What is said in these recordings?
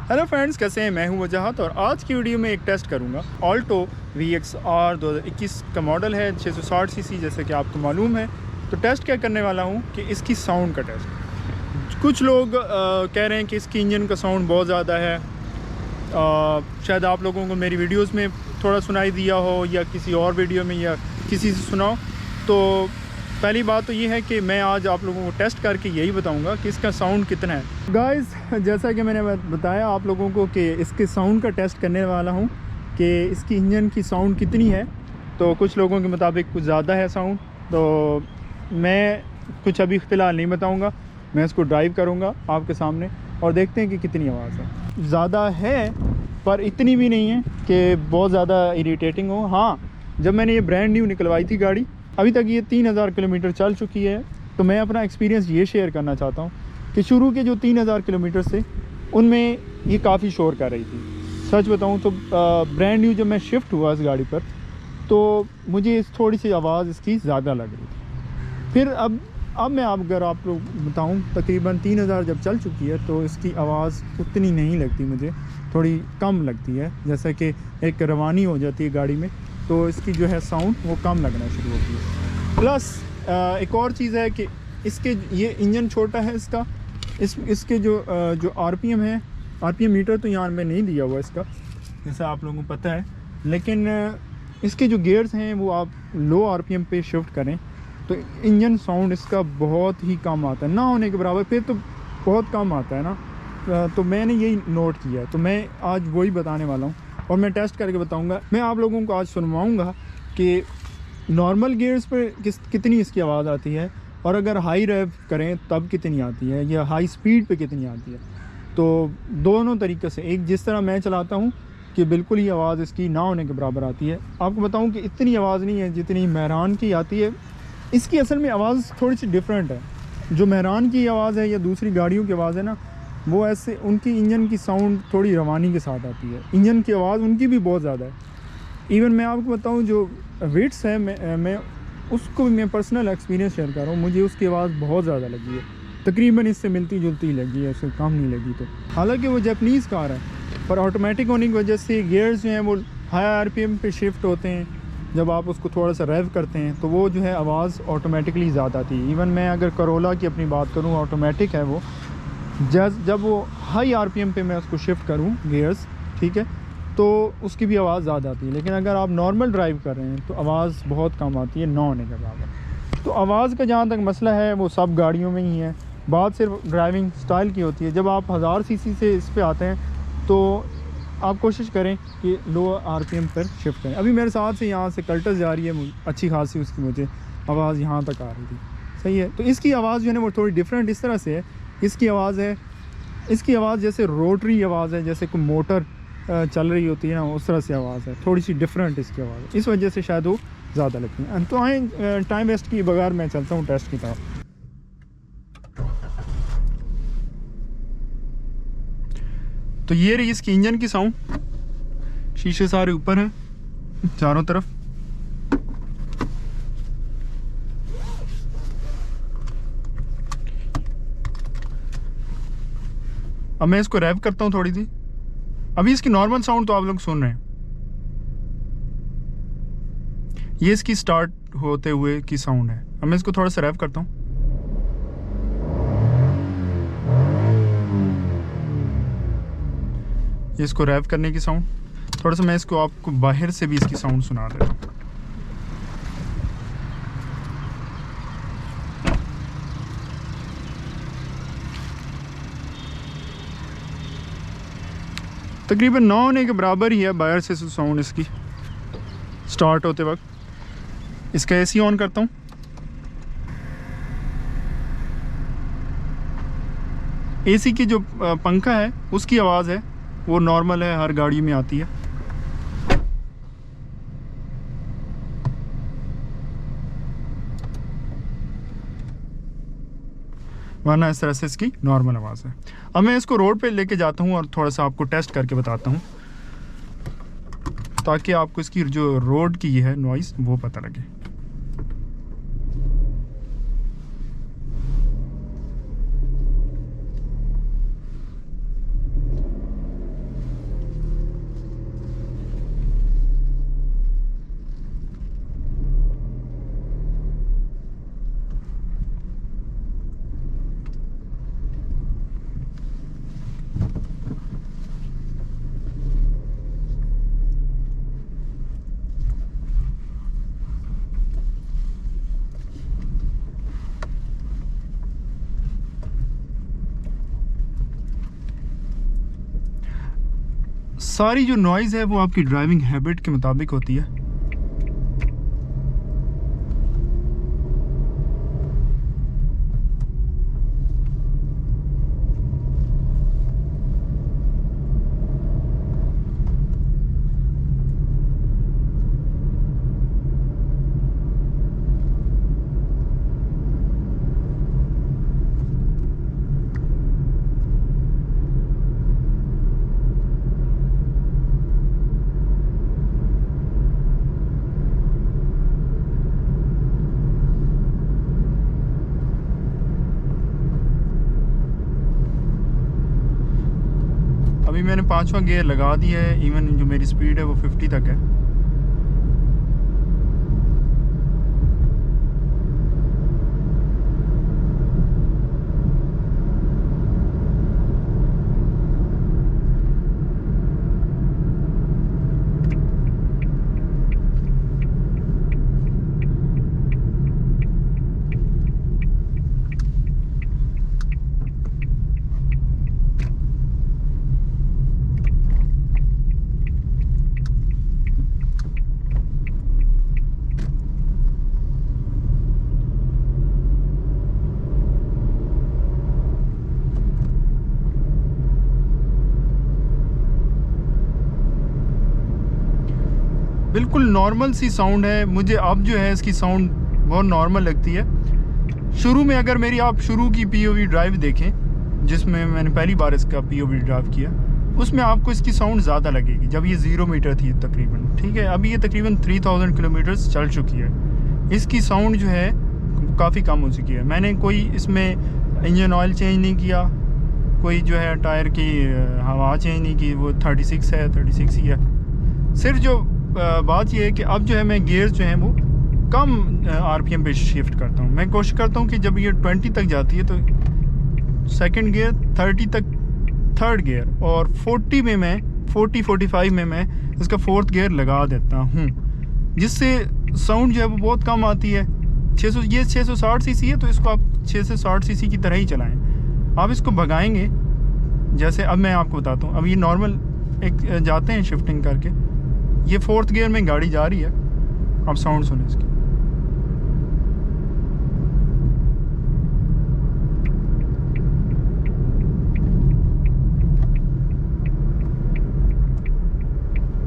Hello friends, कैसे हैं? मैं हूं वजाहत और आज की वीडियो में एक टेस्ट करूंगा। ऑल्टो VXR 2021 का मॉडल है, 660 सीसी, जैसे कि आपको मालूम है। तो टेस्ट क्या करने वाला हूं कि इसकी साउंड का टेस्ट। कुछ लोग कह रहे हैं कि इसकी इंजन का साउंड बहुत ज़्यादा है। शायद आप लोगों को मेरी वीडियोस में थोड़ा सुनाई दिया हो या किसी और वीडियो में या किसी से सुनाओ। तो पहली बात तो ये है कि मैं आज आप लोगों को टेस्ट करके यही बताऊंगा कि इसका साउंड कितना है। गाइस, जैसा कि मैंने बताया आप लोगों को कि इसके साउंड का टेस्ट करने वाला हूं कि इसकी इंजन की साउंड कितनी है। तो कुछ लोगों के मुताबिक कुछ ज़्यादा है साउंड, तो मैं कुछ अभी फ़िलहाल नहीं बताऊंगा। मैं इसको ड्राइव करूंगा आपके सामने और देखते हैं कि कितनी आवाज़ है। ज़्यादा है पर इतनी भी नहीं है कि बहुत ज़्यादा इरीटेटिंग हो। हाँ, जब मैंने ये ब्रांड न्यू निकलवाई थी गाड़ी, अभी तक ये 3000 किलोमीटर चल चुकी है। तो मैं अपना एक्सपीरियंस ये शेयर करना चाहता हूँ कि शुरू के जो 3000 किलोमीटर से उनमें ये काफ़ी शोर कर रही थी। सच बताऊँ तो ब्रांड न्यू जब मैं शिफ्ट हुआ इस गाड़ी पर, तो मुझे थोड़ी सी आवाज़ इसकी ज़्यादा लग रही थी। फिर अब मैं अगर आप लोग बताऊँ, तकरीबन 3000 जब चल चुकी है तो इसकी आवाज़ उतनी नहीं लगती, मुझे थोड़ी कम लगती है। जैसे कि एक रवानी हो जाती है गाड़ी में, तो इसकी जो है साउंड वो कम लगना शुरू होती है। प्लस एक और चीज़ है कि इसके ये इंजन छोटा है इसका। इसके जो RPM है, RPM मीटर तो यहाँ में नहीं दिया हुआ इसका, जैसा आप लोगों को पता है। लेकिन इसके जो गियर्स हैं वो आप लो RPM पे शिफ्ट करें तो इंजन साउंड इसका बहुत ही कम आता है, ना होने के बराबर। फिर तो बहुत कम आता है ना। तो मैंने यही नोट किया, तो मैं आज वही बताने वाला हूँ और मैं टेस्ट करके बताऊंगा। मैं आप लोगों को आज सुनवाऊंगा कि नॉर्मल गियर्स पर कितनी इसकी आवाज़ आती है और अगर हाई रेव करें तब कितनी आती है, या हाई स्पीड पे कितनी आती है। तो दोनों तरीके से, एक जिस तरह मैं चलाता हूँ कि बिल्कुल ही आवाज़ इसकी ना होने के बराबर आती है। आपको बताऊँ कि इतनी आवाज़ नहीं है जितनी मेहरान की आती है। इसकी असल में आवाज़ थोड़ी सी डिफरेंट है। जो मेहरान की आवाज़ है या दूसरी गाड़ियों की आवाज़ है ना, वो ऐसे उनकी इंजन की साउंड थोड़ी रवानी के साथ आती है। इंजन की आवाज़ उनकी भी बहुत ज़्यादा है। इवन मैं आपको बताऊं, जो वेट्स है, मैं उसको भी मैं पर्सनल एक्सपीरियंस शेयर कर रहा हूँ, मुझे उसकी आवाज़ बहुत ज़्यादा लगी है। तकरीबन इससे मिलती जुलती ही लगी है, उससे कम नहीं लगी। तो हालांकि वो जापानीज़ कार है, पर ऑटोमेटिक होने की वजह से गियर्स जो हैं वो हाई RPM पे शिफ्ट होते हैं। जब आप उसको थोड़ा सा रेव करते हैं तो वो जो है आवाज़ ऑटोमेटिकली ज़्यादा आती है। इवन मैं अगर करोला की अपनी बात करूँ, ऑटोमेटिक है वो, जब वो हाई RPM पे मैं उसको शिफ्ट करूँ गियर्स, ठीक है, तो उसकी भी आवाज़ ज़्यादा आती है। लेकिन अगर आप नॉर्मल ड्राइव कर रहे हैं तो आवाज़ बहुत कम आती है, ना होने के बराबर। तो आवाज़ का जहाँ तक मसला है वो सब गाड़ियों में ही है, बात सिर्फ ड्राइविंग स्टाइल की होती है। जब आप 1000 सीसी से इस पे आते हैं तो आप कोशिश करें कि लो RPM पर शिफ्ट करें। अभी मेरे साथ से यहाँ से कल्टस जा रही है, अच्छी खासी उसकी मुझे आवाज़ यहाँ तक आ रही थी, सही है। तो इसकी आवाज़ जो है ना वो थोड़ी डिफरेंट इस तरह से है। इसकी आवाज़ जैसे रोटरी आवाज़ है, जैसे कोई मोटर चल रही होती है ना, उस तरह से आवाज़ है। थोड़ी सी डिफरेंट इसकी आवाज़ है, इस वजह से शायद वो ज़्यादा लगती है। तो आए टाइम वेस्ट किए बगैर मैं चलता हूँ टेस्ट की तरफ। तो ये रही इसकी इंजन की साउंड। शीशे सारे ऊपर हैं चारों तरफ। अब मैं इसको रैप करता हूँ थोड़ी सी। अभी इसकी नॉर्मल साउंड तो आप लोग सुन रहे हैं, ये इसकी स्टार्ट होते हुए की साउंड है। अब मैं इसको थोड़ा सा रैप करता हूँ। ये इसको रैप करने की साउंड। थोड़ा सा मैं इसको आपको बाहर से भी इसकी साउंड सुना देता हूँ। तकरीबन 9 होने के बराबर ही है बाहर से साउंड इसकी स्टार्ट होते वक्त। इसका AC ऑन करता हूँ। AC की जो पंखा है उसकी आवाज़ है वो नॉर्मल है, हर गाड़ी में आती है। वरना इस तरह से इसकी नॉर्मल आवाज़ है। अब मैं इसको रोड पे लेके जाता हूँ और थोड़ा सा आपको टेस्ट करके बताता हूँ, ताकि आपको इसकी जो रोड की है नॉइज़ वो पता लगे। सारी जो नॉइज़ है वो आपकी ड्राइविंग हैबिट के मुताबिक होती है। अभी मैंने 5वां गियर लगा दिया है, इवन जो मेरी स्पीड है वो 50 तक है। बिल्कुल नॉर्मल सी साउंड है। मुझे अब जो है इसकी साउंड बहुत नॉर्मल लगती है। शुरू में अगर मेरी आप शुरू की पीओवी ड्राइव देखें, जिसमें मैंने पहली बार इसका पीओवी ड्राइव किया, उसमें आपको इसकी साउंड ज़्यादा लगेगी जब ये 0 मीटर थी तकरीबन। ठीक है, अभी ये तकरीबन 3000 किलोमीटर्स चल चुकी है। इसकी साउंड जो है काफ़ी कम हो चुकी है। मैंने कोई इसमें इंजन ऑयल चेंज नहीं किया, कोई जो है टायर की हवा चेंज नहीं की, वो 36 है, 36 ही है। सिर्फ जो बात यह है कि अब जो है मैं गियर जो है वो कम आरपीएम पे शिफ्ट करता हूँ। मैं कोशिश करता हूँ कि जब ये 20 तक जाती है तो सेकंड गियर, 30 तक थर्ड गियर, और 40-45 में मैं इसका फोर्थ गियर लगा देता हूँ, जिससे साउंड जो है वो बहुत कम आती है। 660 सीसी है तो इसको आप 660 सीसी की तरह ही चलाएँ। आप इसको भगाएंगे, जैसे अब मैं आपको बताता हूँ। अब ये नॉर्मल एक जाते हैं शिफ्टिंग करके, ये फोर्थ गियर में गाड़ी जा रही है। अब साउंड सुने इसकी।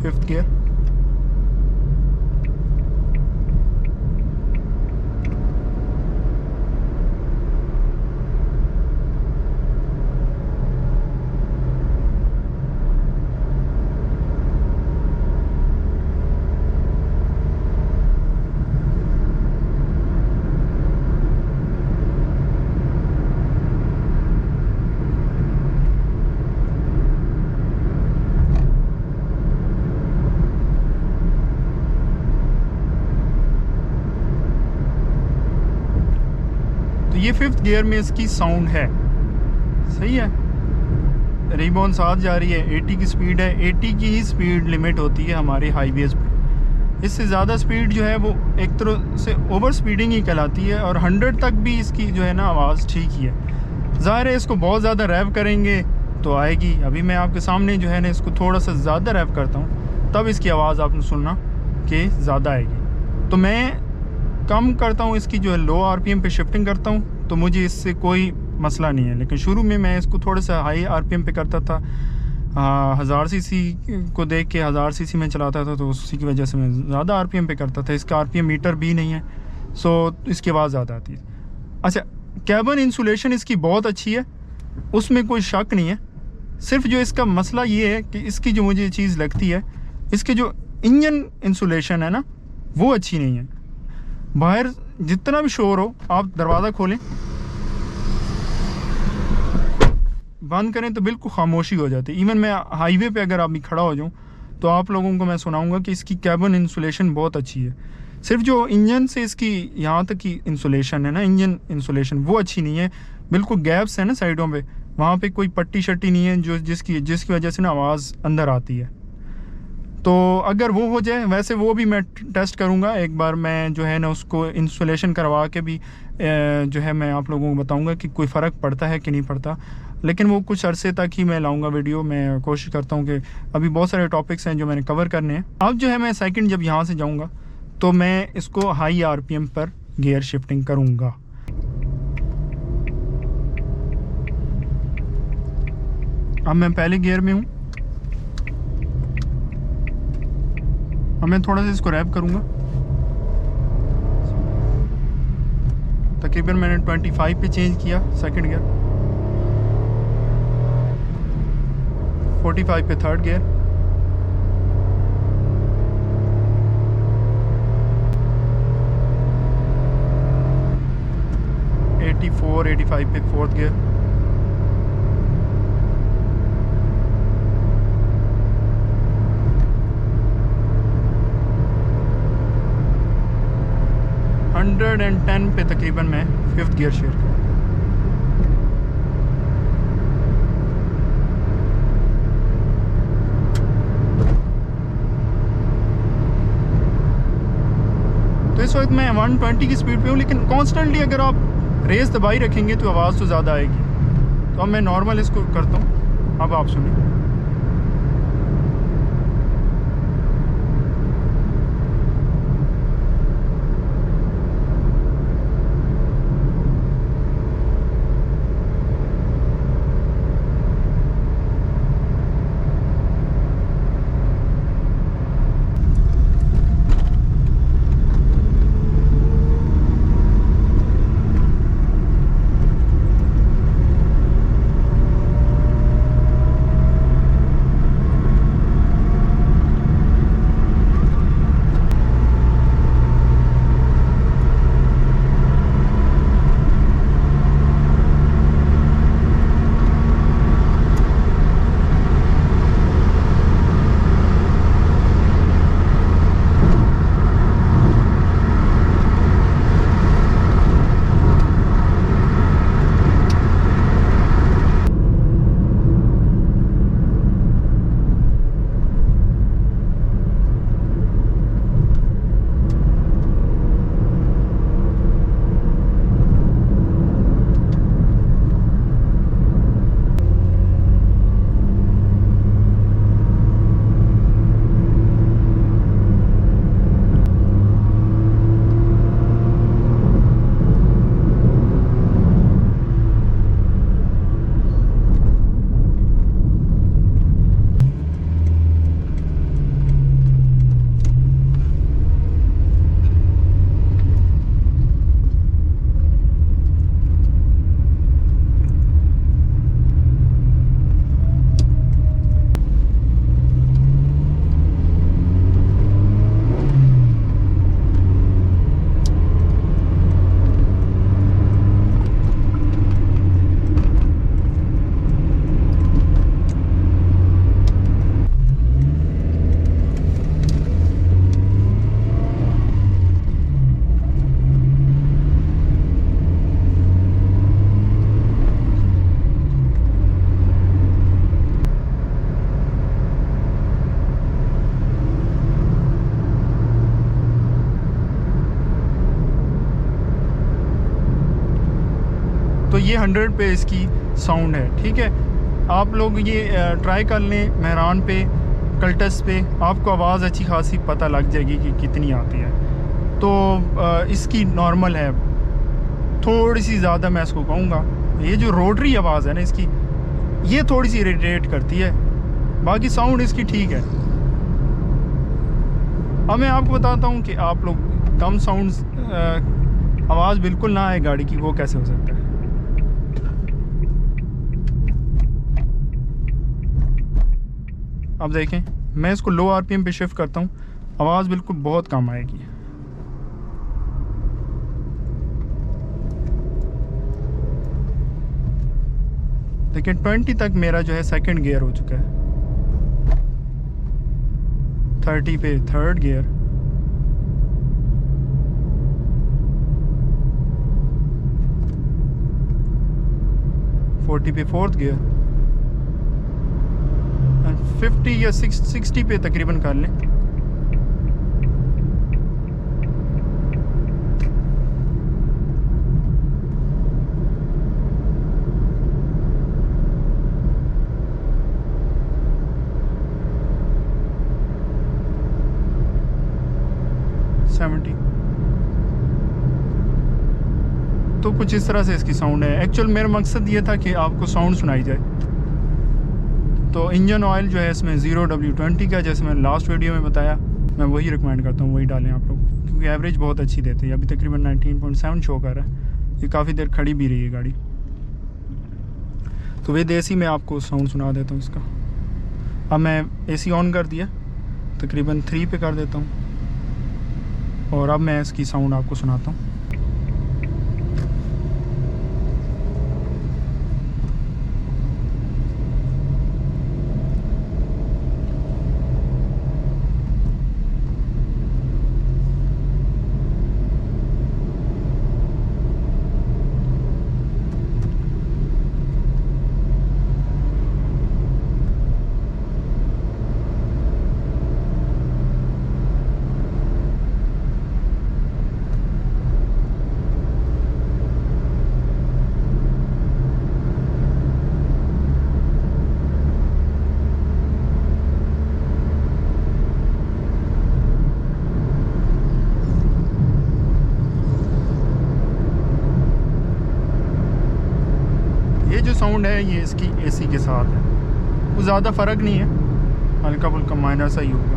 फिफ्थ गियर, ये फिफ्थ गियर में इसकी साउंड है। सही है। रिबॉन साथ जा रही है, 80 की स्पीड है। 80 की ही स्पीड लिमिट होती है हमारे हाईवेज़ पे। इससे ज़्यादा स्पीड जो है वो एक तरह से ओवर स्पीडिंग ही कहलाती है, और 100 तक भी इसकी जो है ना आवाज़ ठीक ही है। ज़ाहिर है इसको बहुत ज़्यादा रैव करेंगे तो आएगी। अभी मैं आपके सामने जो है ना इसको थोड़ा सा ज़्यादा रैव करता हूँ, तब इसकी आवाज़ आपने सुनना कि ज़्यादा आएगी। तो मैं कम करता हूँ इसकी जो है लो आरपीएम पे शिफ्टिंग करता हूँ, तो मुझे इससे कोई मसला नहीं है। लेकिन शुरू में मैं इसको थोड़ा सा हाई आरपीएम पे करता था, 1000 सीसी को देख के 1000 सीसी में चलाता था, तो उसी की वजह से मैं ज़्यादा आरपीएम पे करता था। इसका आरपीएम मीटर भी नहीं है, सो इसकी आवाज़ ज़्यादा आती है। अच्छा, कैबिन इंसुलेशन इसकी बहुत अच्छी है, उसमें कोई शक नहीं है। सिर्फ जो इसका मसला ये है कि इसकी जो मुझे चीज़ लगती है, इसके जो इंजन इंसुलेशन है ना, वो अच्छी नहीं है। बाहर जितना भी शोर हो, आप दरवाज़ा खोलें, बंद करें तो बिल्कुल खामोशी हो जाती है। इवन मैं हाईवे पे अगर अभी खड़ा हो जाऊँ तो आप लोगों को मैं सुनाऊंगा कि इसकी कैबिन इंसुलेशन बहुत अच्छी है। सिर्फ जो इंजन से इसकी यहाँ तक की इंसुलेशन है ना, इंजन इंसुलेशन, वो अच्छी नहीं है। बिल्कुल गैप्स है ना साइडों पे, वहाँ पे कोई पट्टी शट्टी नहीं है जो जिसकी वजह से ना आवाज़ अंदर आती है। तो अगर वो हो जाए, वैसे वो भी मैं टेस्ट करूँगा एक बार, मैं जो है ना उसको इंस्टॉलेशन करवा के भी जो है मैं आप लोगों को बताऊँगा कि कोई फ़र्क पड़ता है कि नहीं पड़ता। लेकिन वो कुछ अरसे तक ही मैं लाऊंगा वीडियो। मैं कोशिश करता हूँ कि अभी बहुत सारे टॉपिक्स हैं जो मैंने कवर करने हैं। अब जो है मैं सेकंड जब यहाँ से जाऊँगा तो मैं इसको हाई आरपीएम पर गियर शिफ्टिंग करूँगा। अब मैं पहले गियर में हूँ। अब मैं थोड़ा सा इसको रैप करूँगा। तकरीबन मैंने 25 पे चेंज किया सेकंड गियर, 45 पे थर्ड गियर, 85 पे फोर्थ गियर, 110 पे तकरीबन मैं फिफ्थ गियर शेयर करूँ। तो इस वक्त मैं 120 की स्पीड पे हूँ, लेकिन कॉन्स्टेंटली अगर आप रेस दबाई रखेंगे तो आवाज़ तो ज़्यादा आएगी। तो अब मैं नॉर्मल इसको करता हूँ। अब आप सुनिए। तो ये 100 पे इसकी साउंड है। ठीक है, आप लोग ये ट्राई कर लें मेहरान पे, कल्टस पे, आपको आवाज़ अच्छी खासी पता लग जाएगी कि कितनी आती है। तो इसकी नॉर्मल है, थोड़ी सी ज़्यादा मैं इसको कहूँगा। ये जो रोटरी आवाज़ है ना इसकी, ये थोड़ी सी इरिटेट करती है, बाकी साउंड इसकी ठीक है। अब मैं आपको बताता हूँ कि आप लोग कम साउंड आवाज़ बिल्कुल ना आए गाड़ी की, वो कैसे हो सकता है। अब देखें, मैं इसको लो आरपीएम पे शिफ्ट करता हूँ, आवाज़ बिल्कुल बहुत कम आएगी। देखिए 20 तक मेरा जो है सेकंड गियर हो चुका है, 30 पे थर्ड गियर, 40 पे फोर्थ गियर, 50 या 60 पे तकरीबन कर लें। तो कुछ इस तरह से इसकी साउंड है। एक्चुअल मेरा मकसद ये था कि आपको साउंड सुनाई जाए। तो इंजन ऑयल जो है इसमें 0W20 का, जैसे मैंने लास्ट वीडियो में बताया, मैं वही रिकमेंड करता हूँ, वही डालें आप लोग, क्योंकि एवरेज बहुत अच्छी देते हैं। अभी तकरीबन 19.7 शो कर रहा है, ये काफ़ी देर खड़ी भी रही है गाड़ी। तो वे देसी में आपको साउंड सुना देता हूँ इसका। अब मैं AC ऑन कर दिया, तकरीबन 3 पे कर देता हूँ, और अब मैं इसकी साउंड आपको सुनाता हूँ। ये जो साउंड है ये इसकी AC के साथ है, वो ज़्यादा फ़र्क नहीं है, हल्का फुल्का माइनर सा ही होगा।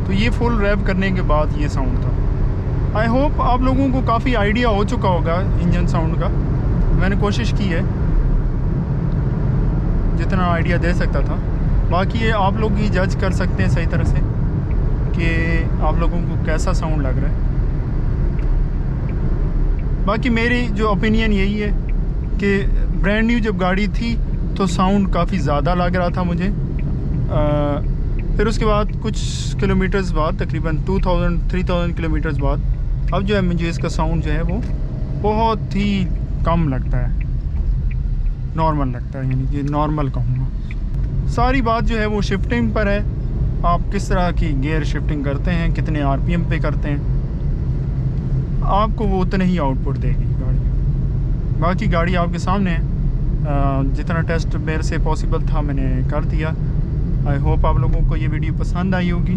तो ये फुल रैप करने के बाद ये साउंड था। आई होप आप लोगों को काफ़ी आइडिया हो चुका होगा इंजन साउंड का। मैंने कोशिश की है जितना आइडिया दे सकता था। बाकी ये आप लोग ही जज कर सकते हैं सही तरह से कि आप लोगों को कैसा साउंड लग रहा है। बाकी मेरी जो ओपिनियन यही है कि ब्रांड न्यू जब गाड़ी थी तो साउंड काफ़ी ज़्यादा लग रहा था मुझे। फिर उसके बाद कुछ किलोमीटर्स बाद, तकरीबन 2000-3000 किलोमीटर्स बाद, अब जो है मुझे इसका साउंड जो है वो बहुत ही कम लगता है, नॉर्मल लगता है, यानी कि नॉर्मल कहूँगा। सारी बात जो है वो शिफ्टिंग पर है। आप किस तरह की गियर शिफ्टिंग करते हैं, कितने RPM पे करते हैं, आपको वो उतने ही आउटपुट देगी गाड़ी। बाकी गाड़ी आपके सामने है। जितना टेस्ट मेरे से पॉसिबल था मैंने कर दिया। आई होप आप लोगों को ये वीडियो पसंद आई होगी।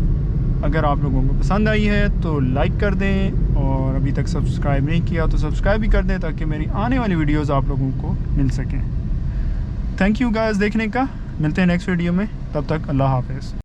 अगर आप लोगों को पसंद आई है तो लाइक कर दें, और अभी तक सब्सक्राइब नहीं किया तो सब्सक्राइब भी कर दें, ताकि मेरी आने वाली वीडियोस आप लोगों को मिल सकें। थैंक यू गाइस देखने का। मिलते हैं नेक्स्ट वीडियो में, तब तक अल्लाह हाफ़िज़।